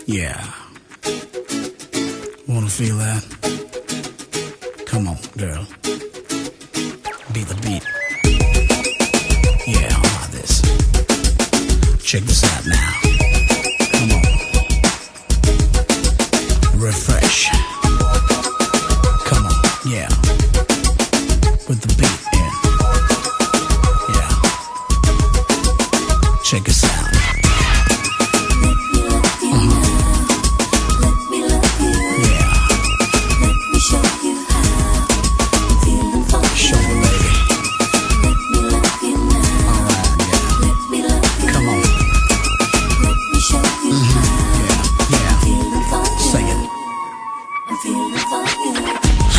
Yeah. Wanna feel that? Come on, girl. Beat the beat. Yeah, I like this. Check this out now. Come on. Refresh. Come on, yeah. With the beat, yeah. Yeah. Check this out.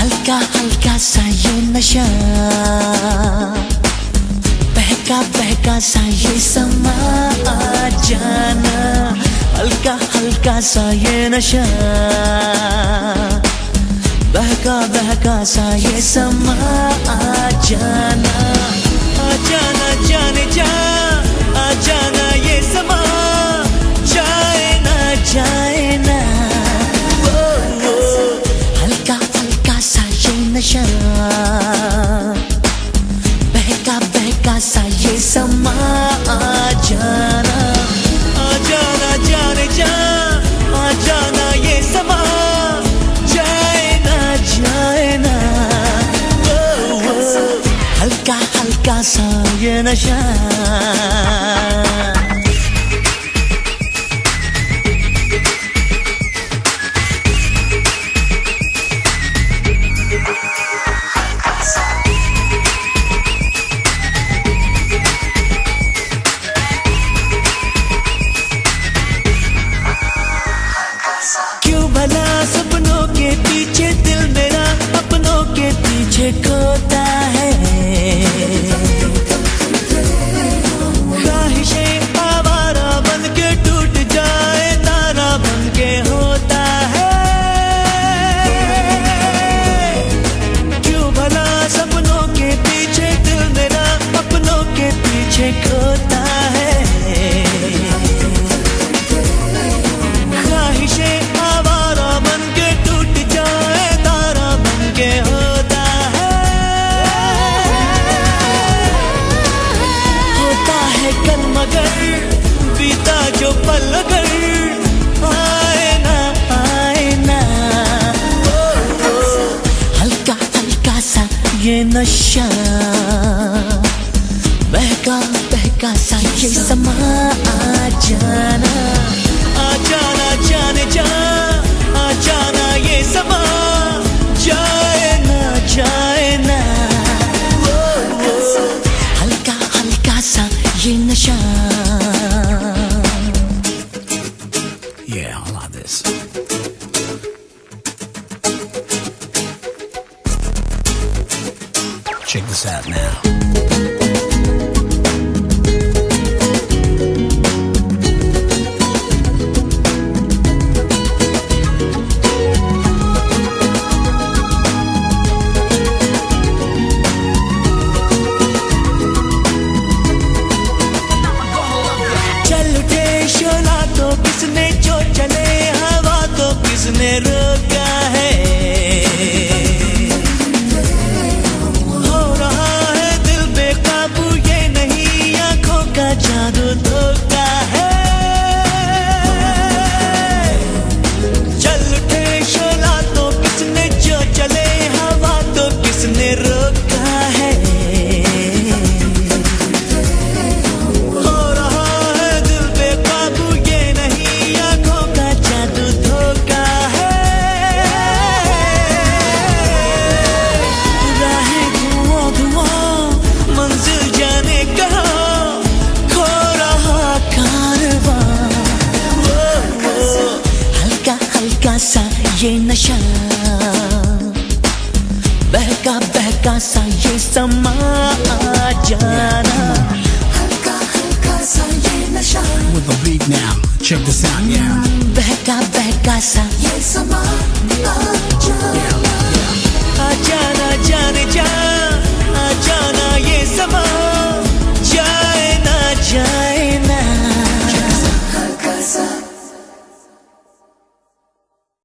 हल्का हल्का सा ये नशा, बहका बहका सा ये समा जाना। हल्का हल्का सा ये नशा, बहका बहका सा ये समा जाना। आ जाना जाने जा, आ जाना ये समा जाए ना जाए ना। नशा बहका बहका सा ये समा जाना। आ जाना जाने जा, आ जाना ये समा जाए ना जाए ना। हल्का हल्का सा ये नशा। सपनों के पीछे दिल मेरा अपनों के पीछे खोता है। ख्वाहिशें आवारा बन के टूट जाए तारा बन के होता है। क्यों भला सपनों के पीछे दिल मेरा अपनों के पीछे खोता है। बीता जो पल अगर आए ना, हल्का हल्का सा ये नशा, बहका बहका सा ये समा जाना। आ जाना जाने जा, आ जाना ये समा जाए ना जाए ना। हल्का हल्का सा ये नशा। Yeah, I like this. Check this out now. किसने जो चले हवा तो किसने रोका है। हो रहा है दिल बेकाबू ये नहीं आंखों का जादू धोखा है। चल उठे शोला तो किसने जो चले हवा तो किसने रोका है। सा ये नशा, बहका बहका सा ये समा जाना।